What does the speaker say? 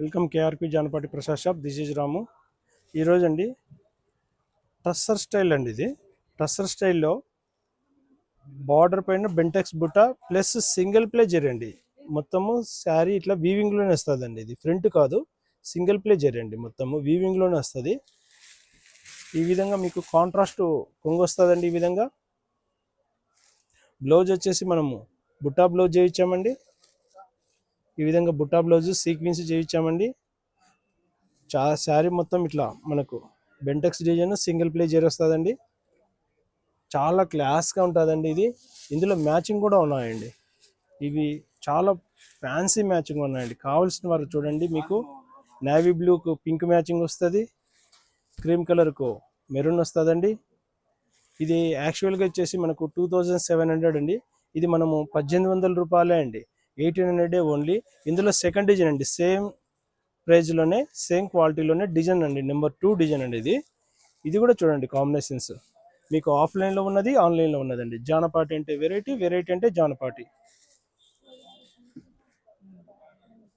Welcome KRP Janapati Prasad shop. This is Ramu. ఈరోజు అండి tussar style అండి. ఇది టస్సర్ స్టైల్లో బార్డర్ పైన బెంటెక్స్ బుట్ట ప్లస్ సింగిల్ ప్లే జరీ అండి. మొత్తము శారీ ఇట్లా వీవింగ్లోనే వస్తుందండి. ఇది ఫ్రంట్ కాదు, సింగిల్ ప్లే జరీ అండి. మొత్తము వీవింగ్లోనే వస్తుంది. ఈ విధంగా మీకు కాంట్రాస్ట్ కొంగు వస్తుందండి. ఈ విధంగా బ్లౌజ్ వచ్చేసి మనము బుట్టా బ్లౌజ్ చేయించామండి. ఈ విధంగా బుట్టా బ్లౌజ్ సీక్వెన్స్ చేయించామండి. శారీ మొత్తం ఇట్లా మనకు Bentex design single play zari వస్తుందండి. చాలా క్లాస్గా ఉంటుందండి ఇది. ఇందులో మ్యాచింగ్ కూడా ఉన్నాయండి. ఇవి చాలా ఫ్యాన్సీ మ్యాచింగ్ ఉన్నాయండి. కావాల్సిన వారు చూడండి. మీకు నేవీ బ్లూకు పింక్ మ్యాచింగ్ వస్తుంది, క్రీమ్ కలర్కు మెరూన్ వస్తుందండి. ఇది యాక్చువల్గా వచ్చేసి మనకు 2700 అండి. ఇది మనము 1800 రూపాయలే అండి. 1800 ఓన్లీ. ఇందులో సెకండ్ డిజైన్ అండి. సేమ్ ప్రైజ్లోనే సేమ్ క్వాలిటీలోనే డిజైన్ అండి. నెంబర్ 2 డిజైన్ అండి ఇది. ఇది కూడా చూడండి కాంబినేషన్స్. మీకు ఆఫ్లైన్లో ఉన్నది, ఆన్లైన్లో ఉన్నదండి. జానపాటి అంటే వెరైటీ, వెరైటీ అంటే జానపాటి.